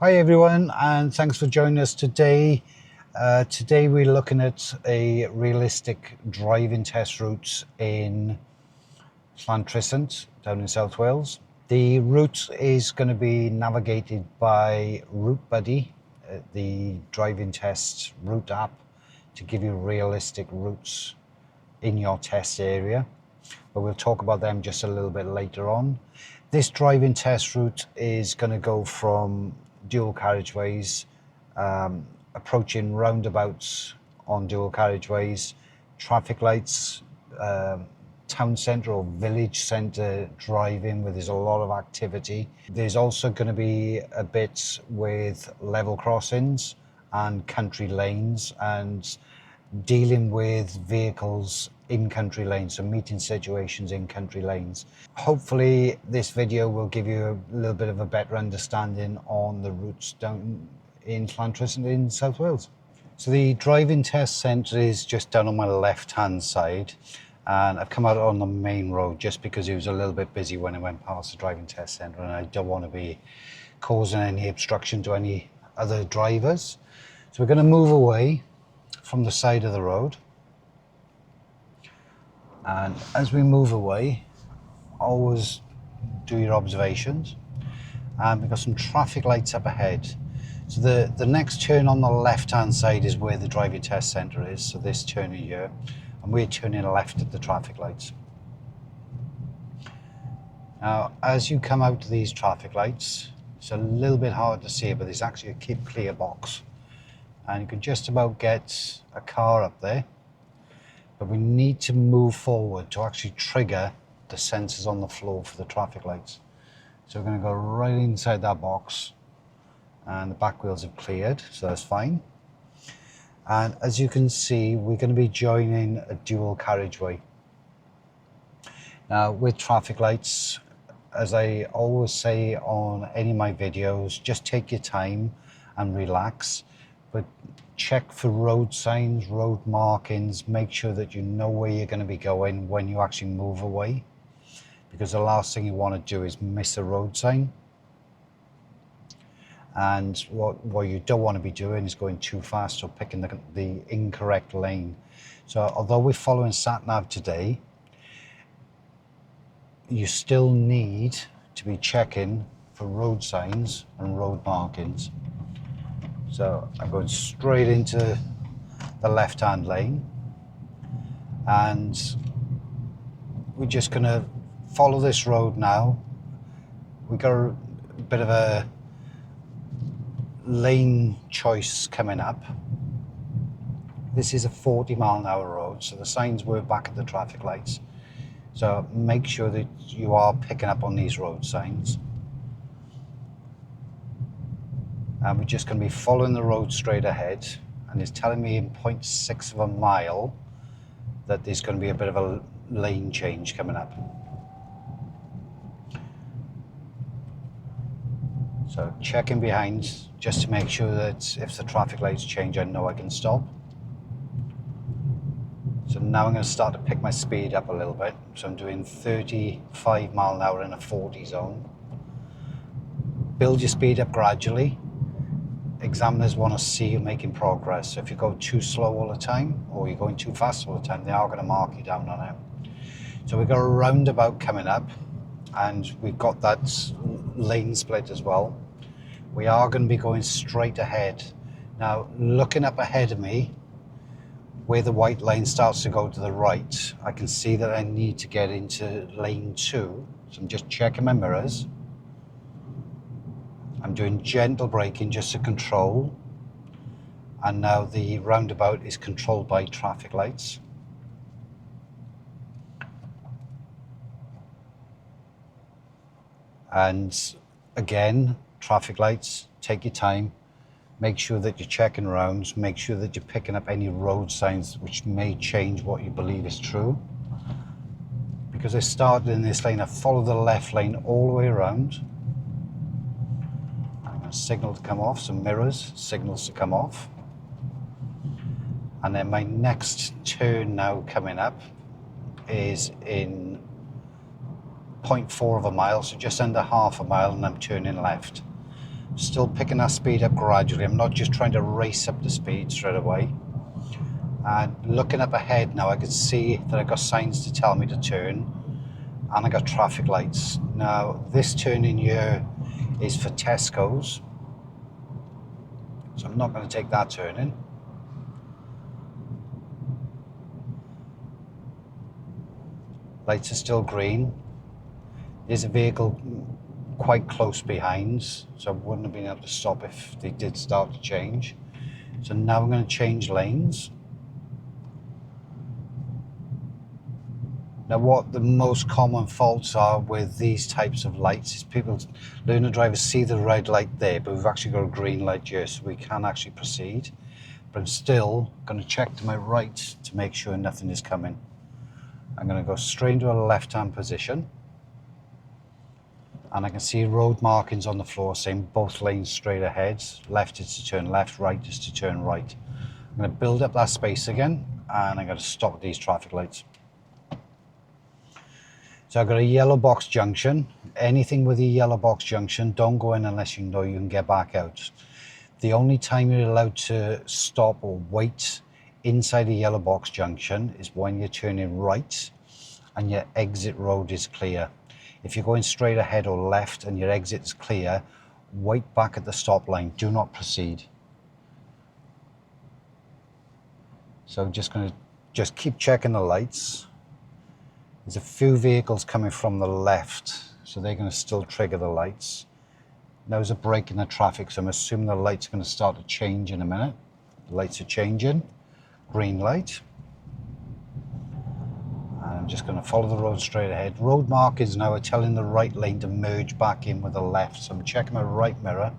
Hi everyone, and thanks for joining us today. Today we're looking at a realistic driving test route in Llantrisant down in South Wales. The route is going to be navigated by RouteBuddy, the driving test route app, to give you realistic routes in your test area. But we'll talk about them just a little bit later on. This driving test route is going to go from dual carriageways, approaching roundabouts on dual carriageways, traffic lights, town centre or village centre driving where there's a lot of activity. There's also going to be a bit with level crossings and country lanes and dealing with vehicles in country lanes, so meeting situations in country lanes. Hopefully this video will give you a little bit of a better understanding on the routes down in Llantrisant in South Wales. So the driving test centre is just down on my left hand side, and I've come out on the main road just because it was a little bit busy when I went past the driving test centre, and I don't want to be causing any obstruction to any other drivers. So we're going to move away from the side of the road, and as we move away, always do your observations. And we've got some traffic lights up ahead. So the next turn on the left hand side is where the driving test centre is, so this turn here, and we're turning left at the traffic lights. Now as you come out to these traffic lights, it's a little bit hard to see, but there's actually a keep clear box, and you can just about get a car up there, but we need to move forward to actually trigger the sensors on the floor for the traffic lights. So we're going to go right inside that box, and the back wheels have cleared, so that's fine. And as you can see, we're going to be joining a dual carriageway. Now with traffic lights, as I always say on any of my videos, just take your time and relax, but check for road signs, road markings, make sure that you know where you're going to be going when you actually move away, because the last thing you want to do is miss a road sign. And what you don't want to be doing is going too fast or picking the incorrect lane. So although we're following sat-nav today, you still need to be checking for road signs and road markings. So I'm going straight into the left-hand lane, and we're just going to follow this road now. We got a bit of a lane choice coming up. This is a 40-mile-an-hour road, so the signs were back at the traffic lights. So make sure that you are picking up on these road signs. And we're just going to be following the road straight ahead, and it's telling me in 0.6 of a mile that there's going to be a bit of a lane change coming up. So checking behind just to make sure that if the traffic lights change, I know I can stop. So now I'm going to start to pick my speed up a little bit. So I'm doing 35 mile an hour in a 40 zone. Build your speed up gradually. Examiners want to see you making progress. So if you go too slow all the time, or you're going too fast all the time, they are going to mark you down on it. So we've got a roundabout coming up, and we've got that lane split as well. We are going to be going straight ahead. Now looking up ahead of me, where the white lane starts to go to the right, I can see that I need to get into lane 2. So I'm just checking my mirrors. I'm doing gentle braking just to control, and now the roundabout is controlled by traffic lights. And again, traffic lights, take your time, make sure that you're checking rounds, make sure that you're picking up any road signs which may change what you believe is true. Because I started in this lane, I follow the left lane all the way around. I'm going to signal to come off, some mirrors, signals to come off. And then my next turn now coming up is in 0.4 of a mile, so just under half a mile, and I'm turning left. Still picking that speed up gradually. I'm not just trying to race up the speed straight away. And looking up ahead now, I can see that I've got signs to tell me to turn, and I got traffic lights. Now this turning here is for Tesco's, so I'm not going to take that turning. Lights are still green. There's a vehicle quite close behind, so I wouldn't have been able to stop if they did start to change. So now I'm going to change lanes. Now what the most common faults are with these types of lights is people, learner drivers, see the red light there, but we've actually got a green light here, so we can actually proceed. But I'm still going to check to my right to make sure nothing is coming. I'm going to go straight into a left-hand position, and I can see road markings on the floor saying both lanes straight ahead. Left is to turn left, right is to turn right. I'm going to build up that space again, and I'm going to stop these traffic lights. So I've got a yellow box junction. Anything with a yellow box junction, don't go in unless you know you can get back out. The only time you're allowed to stop or wait inside a yellow box junction is when you're turning right and your exit road is clear. If you're going straight ahead or left and your exit is clear, wait back at the stop line. Do not proceed. So I'm just going to keep checking the lights. There's a few vehicles coming from the left, so they're going to still trigger the lights. Now there's a break in the traffic, so I'm assuming the lights are going to start to change in a minute. The lights are changing. Green light. And I'm just going to follow the road straight ahead. Road markers now are telling the right lane to merge back in with the left, so I'm checking my right mirror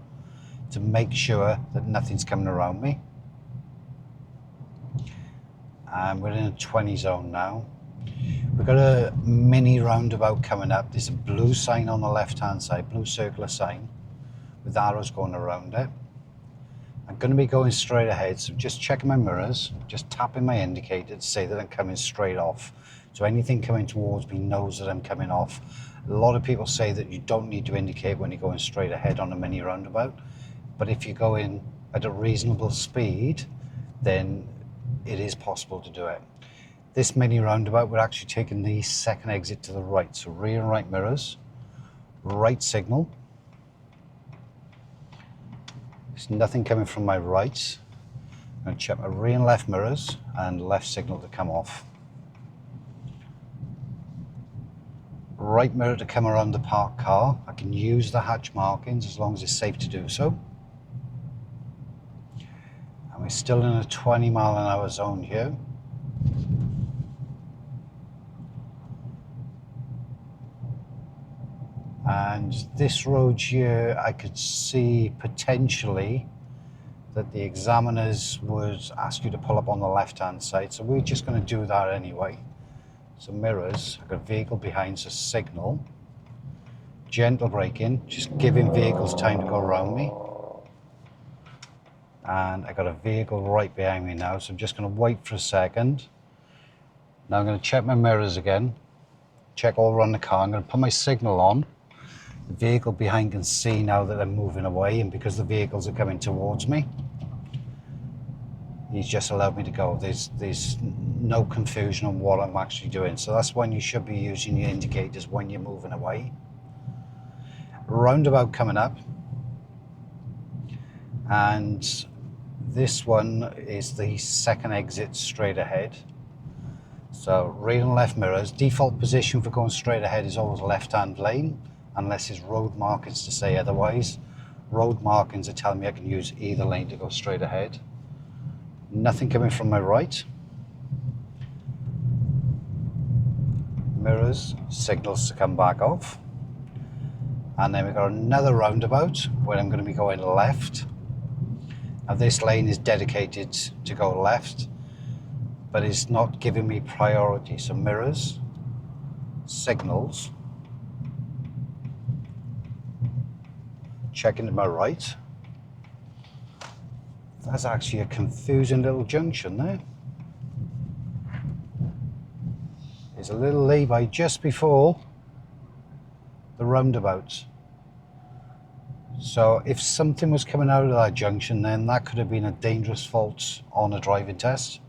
to make sure that nothing's coming around me. And we're in a 20 zone now. We've got a mini roundabout coming up. There's a blue sign on the left hand side, blue circular sign with arrows going around it. I'm going to be going straight ahead, so just checking my mirrors, just tapping my indicator to say that I'm coming straight off. So anything coming towards me knows that I'm coming off. A lot of people say that you don't need to indicate when you're going straight ahead on a mini roundabout, but if you go in at a reasonable speed, then it is possible to do it. This mini roundabout, we're actually taking the second exit to the right. So rear and right mirrors, right signal. There's nothing coming from my right. I'm going to check my rear and left mirrors and left signal to come off. Right mirror to come around the parked car. I can use the hatch markings as long as it's safe to do so. And we're still in a 20 mile an hour zone here. And this road here, I could see potentially that the examiners would ask you to pull up on the left-hand side. So we're just going to do that anyway. So mirrors, I've got a vehicle behind, so signal. Gentle braking, just giving vehicles time to go around me. And I got a vehicle right behind me now, so I'm just going to wait for a second. Now I'm going to check my mirrors again, check all around the car. I'm going to put my signal on. The vehicle behind can see now that I'm moving away, and because the vehicles are coming towards me, he's just allowed me to go. There's no confusion on what I'm actually doing. So that's when you should be using your indicators, when you're moving away. Roundabout coming up, and this one is the second exit straight ahead. So rear and left mirrors. Default position for going straight ahead is always left-hand lane, unless it's road markings to say otherwise. Road markings are telling me I can use either lane to go straight ahead. Nothing coming from my right. Mirrors, signals to come back off. And then we've got another roundabout where I'm going to be going left. Now this lane is dedicated to go left, but it's not giving me priority. So mirrors, signals, checking to my right. That's actually a confusing little junction there. There's a little lay-by just before the roundabout. So if something was coming out of that junction, then that could have been a dangerous fault on a driving test,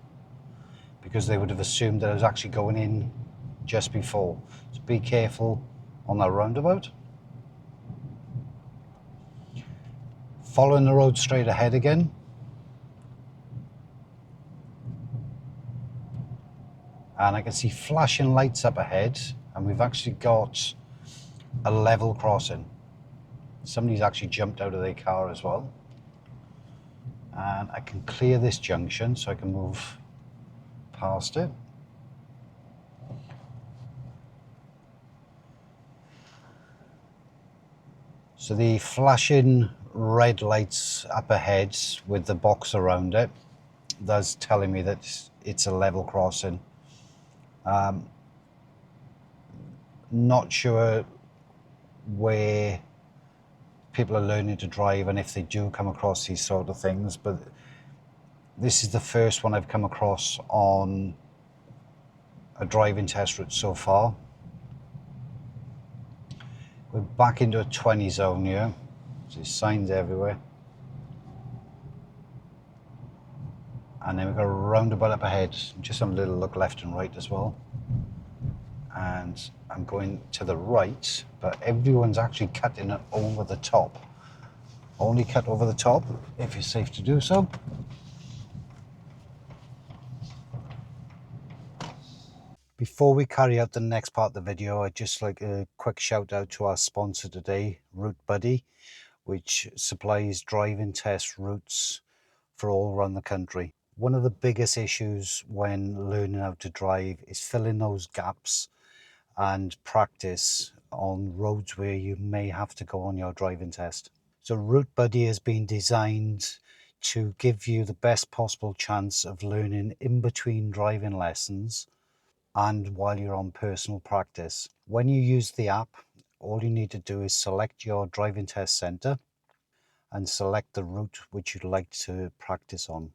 because they would have assumed that I was actually going in just before. So be careful on that roundabout. Following the road straight ahead again. And I can see flashing lights up ahead, and we've actually got a level crossing. Somebody's actually jumped out of their car as well. And I can clear this junction so I can move past it. So the flashing red lights up ahead with the box around it, that's telling me that it's a level crossing. Not sure where people are learning to drive and if they do come across these sort of things, but this is the first one I've come across on a driving test route so far. We're back into a 20 zone here. There's signs everywhere. And then we've got a roundabout up ahead. Just a little look left and right as well. And I'm going to the right, but everyone's actually cutting it over the top. Only cut over the top if it's safe to do so. Before we carry out the next part of the video, I'd just like a quick shout out to our sponsor today, RouteBuddy, which supplies driving test routes for all around the country. One of the biggest issues when learning how to drive is filling those gaps and practice on roads where you may have to go on your driving test. So RouteBuddy has been designed to give you the best possible chance of learning in between driving lessons and while you're on personal practice. When you use the app, all you need to do is select your driving test centre and select the route which you'd like to practice on.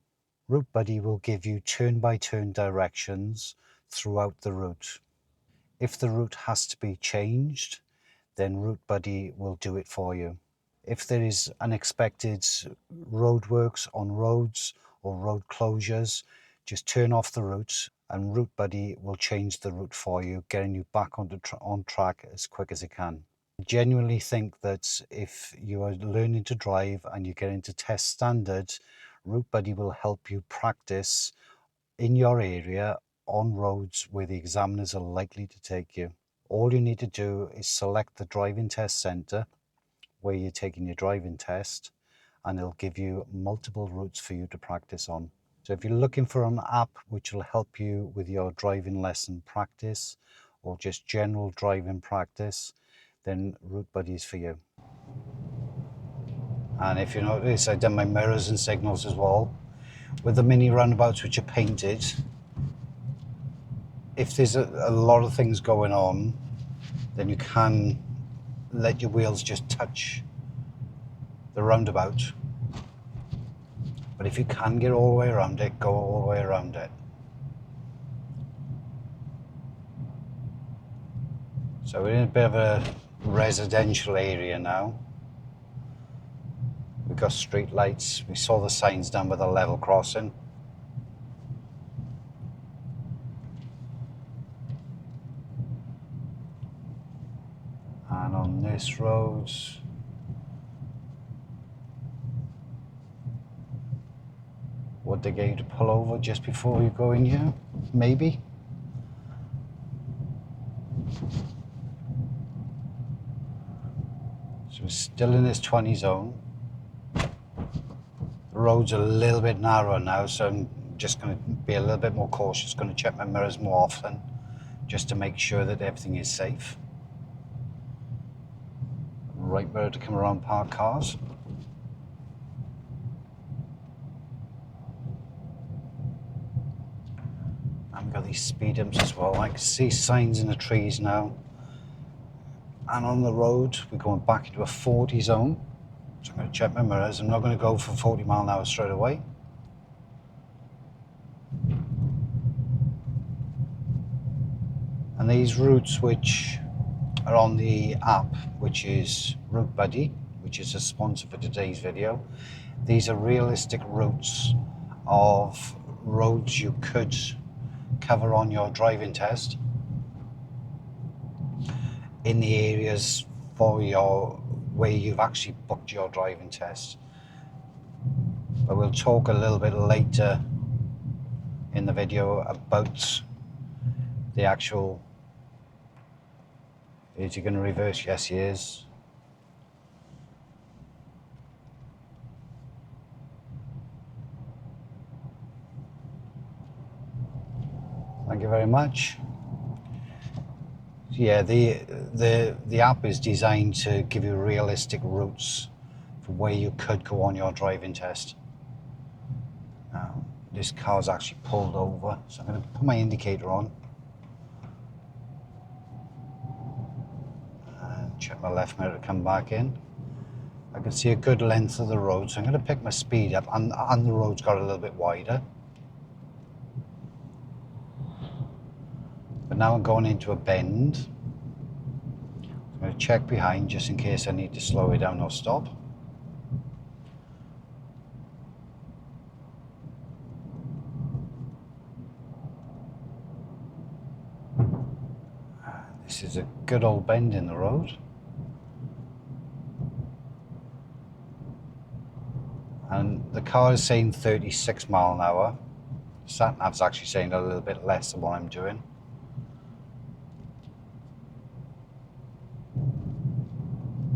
RouteBuddy will give you turn-by-turn directions throughout the route. If the route has to be changed, then RouteBuddy will do it for you. If there is unexpected roadworks on roads or road closures, just turn off the route and RouteBuddy will change the route for you, getting you back on track as quick as it can. I genuinely think that if you are learning to drive and you get into test standard, RouteBuddy will help you practice in your area on roads where the examiners are likely to take you. All you need to do is select the driving test centre where you're taking your driving test, and it'll give you multiple routes for you to practice on. So if you're looking for an app which will help you with your driving lesson practice or just general driving practice, then RouteBuddy is for you. And if you notice, I've done my mirrors and signals as well. With the mini roundabouts which are painted, if there's a lot of things going on, then you can let your wheels just touch the roundabout. But if you can get all the way around it, go all the way around it. So we're in a bit of a residential area now. We've got street lights. We saw the signs down by the level crossing. And on this road, would they get you to pull over just before you go in here? Maybe. So we're still in this 20 zone. The road's a little bit narrower now, so I'm just going to be a little bit more cautious. Going to check my mirrors more often, just to make sure that everything is safe. Right mirror to come around parked cars. And we've got these speed humps as well. I can see signs in the trees now. And on the road, we're going back into a 40 zone. So I'm going to check my mirrors. I'm not going to go for 40 mile an hour straight away. And these routes which are on the app, which is RouteBuddy, which is a sponsor for today's video. These are realistic routes of roads you could cover on your driving test in the areas for where you've actually booked your driving test. But we'll talk a little bit later in the video about the actual. Is he going to reverse? Yes, he is. Thank you very much. Yeah, the app is designed to give you realistic routes for where you could go on your driving test. Now, this car's actually pulled over, so I'm going to put my indicator on. And check my left mirror to come back in. I can see a good length of the road, so I'm going to pick my speed up, and the road's got a little bit wider. But now I'm going into a bend. I'm going to check behind just in case I need to slow it down or stop. This is a good old bend in the road. And the car is saying 36 mile an hour. Sat-nav's actually saying a little bit less than what I'm doing.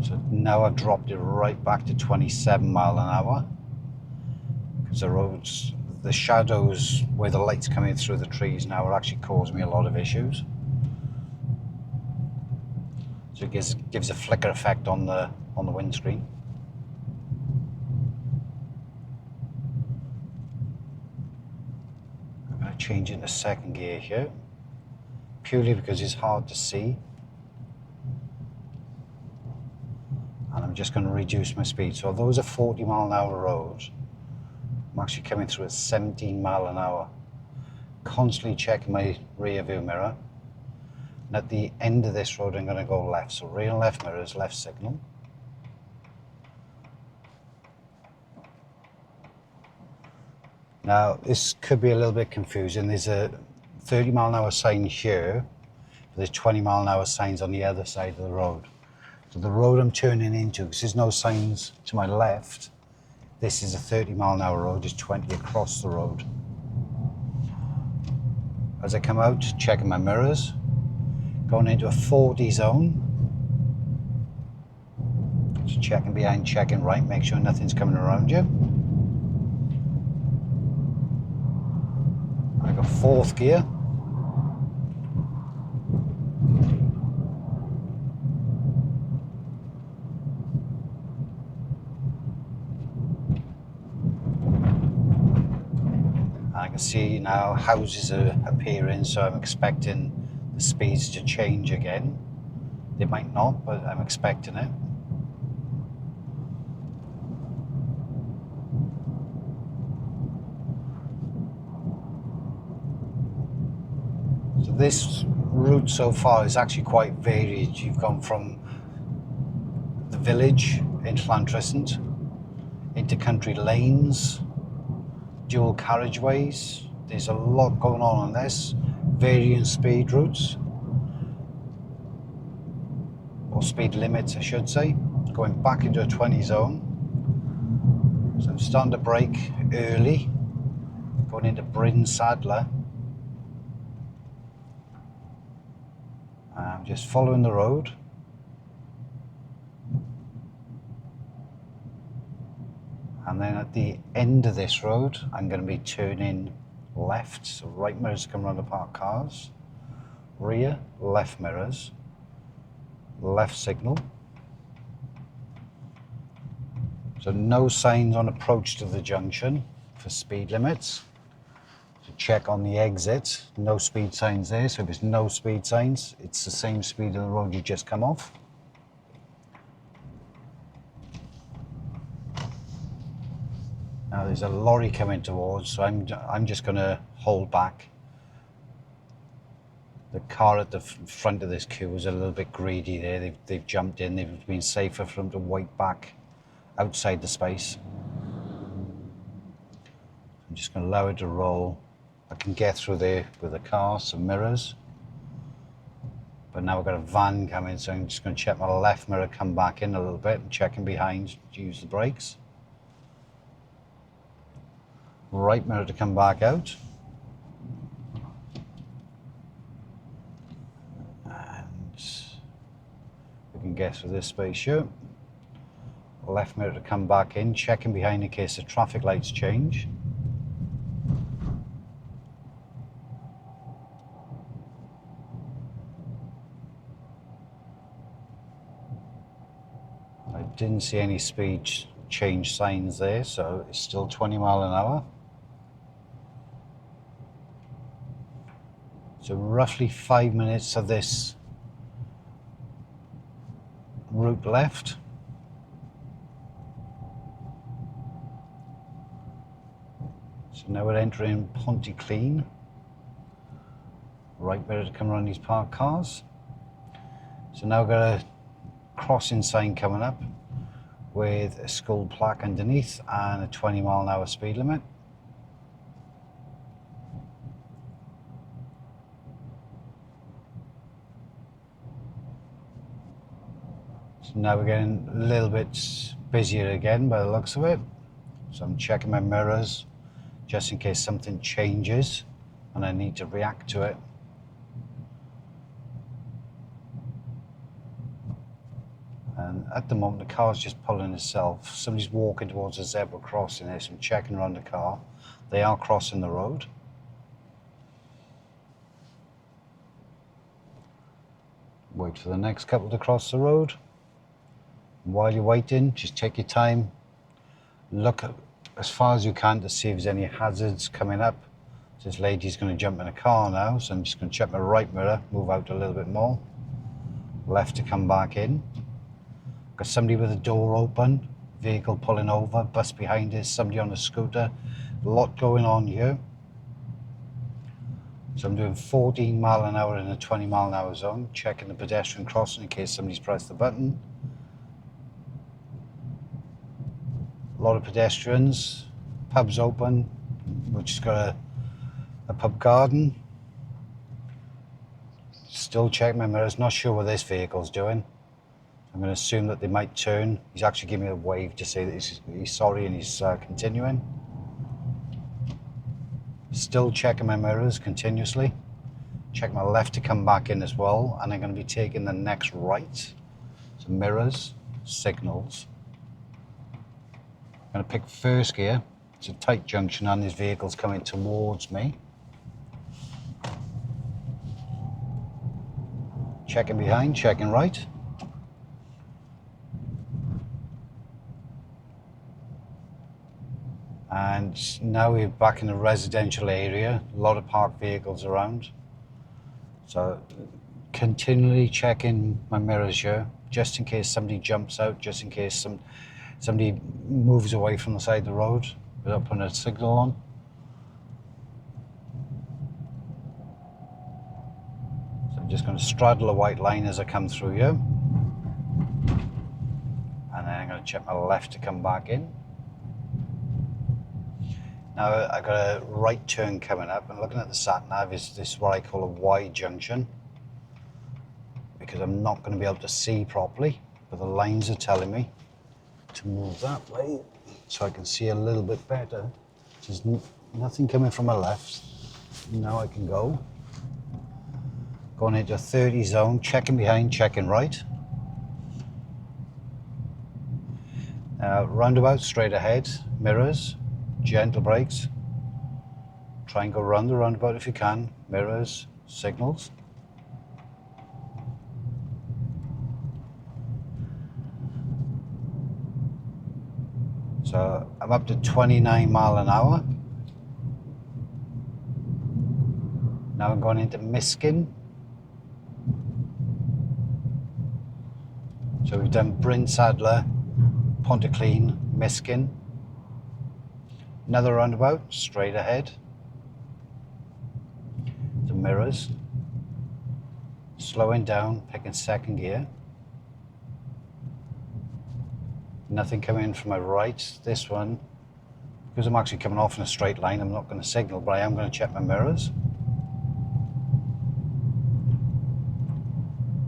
So now I've dropped it right back to 27 mile an hour. Because the roads, the shadows where the light's coming through the trees now are actually causing me a lot of issues. So it gives a flicker effect on the windscreen. I'm going to change into second gear here, purely because it's hard to see. And I'm just going to reduce my speed. So although it's a 40 mile an hour road, I'm actually coming through at 17 mile an hour. Constantly checking my rear view mirror. And at the end of this road, I'm going to go left. So rear and left mirrors, left signal. Now, this could be a little bit confusing. There's a 30 mile an hour sign here. But there's 20 mile an hour signs on the other side of the road. So the road I'm turning into, because there's no signs to my left, this is a 30 mile an hour road, there's 20 across the road. As I come out, checking my mirrors, going into a 40 zone. Just checking behind, checking right, make sure nothing's coming around you. I go fourth gear. I can see now houses are appearing, so I'm expecting the speeds to change again. They might not, but I'm expecting it. So this route so far is actually quite varied. You've gone from the village in Llantrisant into country lanes, dual carriageways. There's a lot going on this. Varying speed routes, or speed limits I should say. Going back into a 20 zone. So I'm starting to brake early, going into Bryn Sadler. I'm just following the road. And then at the end of this road, I'm going to be turning left. So right mirrors come around the parked cars. Rear, left mirrors. Left signal. So no signs on approach to the junction for speed limits. So check on the exit. No speed signs there. So if there's no speed signs, it's the same speed of the road you just come off. Now there's a lorry coming towards, so I'm just going to hold back. The car at the front of this queue was a little bit greedy there. They've jumped in. They've been safer for them to wait back outside the space. I'm just going to allow it to roll. I can get through there with the car, some mirrors. But now we've got a van coming, so I'm just going to check my left mirror, come back in a little bit, and checking behind to use the brakes. Right mirror to come back out. And we can get through this space here. Left mirror to come back in, checking behind in case the traffic lights change. I didn't see any speed change signs there, so it's still 20 miles an hour. So roughly 5 minutes of this route left. So now we're entering Pontyclean. Right mirror to come around these parked cars. So now we've got a crossing sign coming up with a school plaque underneath and a 20 mile an hour speed limit. So now we're getting a little bit busier again by the looks of it. So I'm checking my mirrors just in case something changes and I need to react to it. And at the moment, the car's just pulling itself. Somebody's walking towards a zebra crossing there, so I'm checking around the car. They are crossing the road. Wait for the next couple to cross the road. And while you're waiting, just take your time. Look as far as you can to see if there's any hazards coming up. So this lady's going to jump in a car now, so I'm just going to check my right mirror, move out a little bit more. Left to come back in. Got somebody with the door open, vehicle pulling over, bus behind us, somebody on a scooter. A lot going on here. So I'm doing 14 mile an hour in a 20 mile an hour zone, checking the pedestrian crossing in case somebody's pressed the button. A lot of pedestrians, pubs open, which has got a pub garden. Still checking my mirrors, not sure what this vehicle's doing. I'm going to assume that they might turn. He's actually giving me a wave to say that he's sorry and he's continuing. Still checking my mirrors continuously. Check my left to come back in as well, and I'm going to be taking the next right. So mirrors, signals. I'm going to pick first gear. It's a tight junction and this vehicle's coming towards me. Checking behind, checking right. And now we're back in a residential area, a lot of parked vehicles around. So continually checking my mirrors here, just in case somebody jumps out, just in case somebody moves away from the side of the road without putting a signal on. So I'm just going to straddle a white line as I come through here. And then I'm going to check my left to come back in. Now I've got a right turn coming up, and looking at the sat nav, this is what I call a Y junction, because I'm not going to be able to see properly, but the lines are telling me to move that way so I can see a little bit better. There's nothing coming from my left. Now I can go. Going into a 30 zone, checking behind, checking right. Roundabout straight ahead, mirrors. Gentle brakes. Try and go around the roundabout if you can. Mirrors, signals. So I'm up to 29 mile an hour. Now I'm going into Miskin. So we've done Bryn Sadler, Pontyclean, Miskin. Another roundabout, straight ahead. The mirrors. Slowing down, picking second gear. Nothing coming in from my right. This one, because I'm actually coming off in a straight line, I'm not going to signal, but I am going to check my mirrors.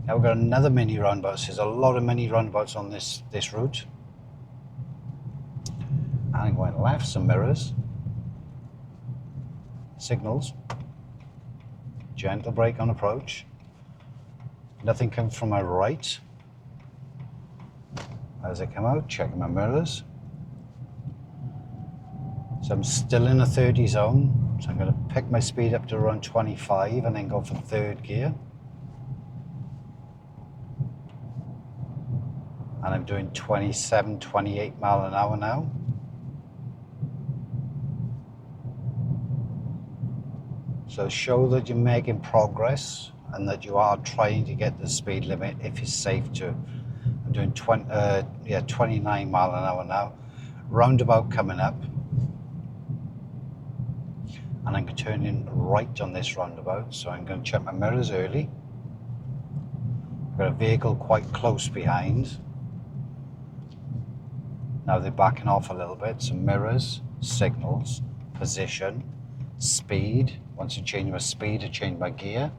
Now we've got another mini roundabout. There's a lot of mini roundabouts on this route. And I'm going left, some mirrors. Signals. Gentle brake on approach. Nothing comes from my right. As I come out, checking my mirrors. So I'm still in a 30 zone. So I'm going to pick my speed up to around 25 and then go for third gear. And I'm doing 27, 28 mile an hour now. So show that you're making progress and that you are trying to get the speed limit if it's safe to. I'm doing 29 mile an hour now. Roundabout coming up. And I'm turning right on this roundabout. So I'm going to check my mirrors early. I've got a vehicle quite close behind. Now they're backing off a little bit, so mirrors, signals, position, speed. Once I change my speed, I change my gear.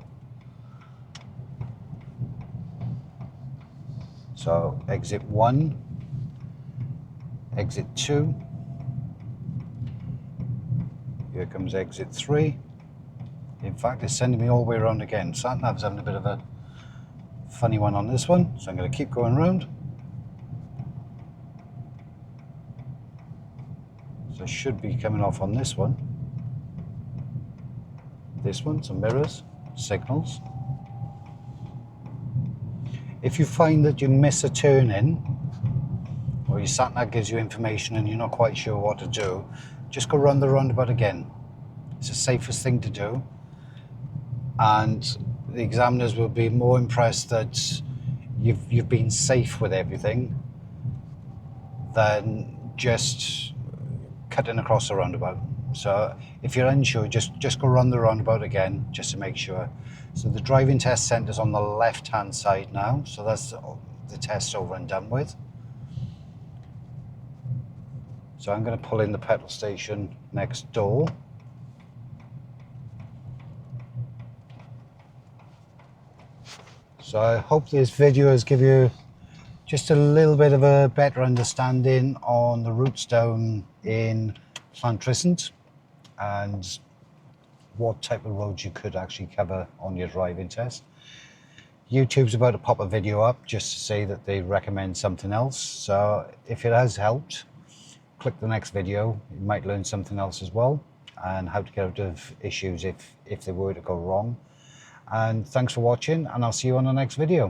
So exit 1, exit 2, here comes exit 3. In fact, it's sending me all the way around again. Sat-nav's having a bit of a funny one on this one, so I'm going to keep going around. So I should be coming off on this one. This one, some mirrors, signals. If you find that you miss a turn in, or your sat-nav gives you information and you're not quite sure what to do, just go round the roundabout again. It's the safest thing to do. And the examiners will be more impressed that you've been safe with everything than just cutting across the roundabout. So if you're unsure, just go round the roundabout again, just to make sure. So the driving test centre is on the left-hand side now, so that's the test over and done with. So I'm going to pull in the petrol station next door. So I hope this video has given you just a little bit of a better understanding on the routes down in Llantrisant and what type of roads you could actually cover on your driving test. YouTube's about to pop a video up just to say that they recommend something else. So if it has helped, click the next video. You might learn something else as well, and how to get out of issues if they were to go wrong. And thanks for watching, and I'll see you on the next video.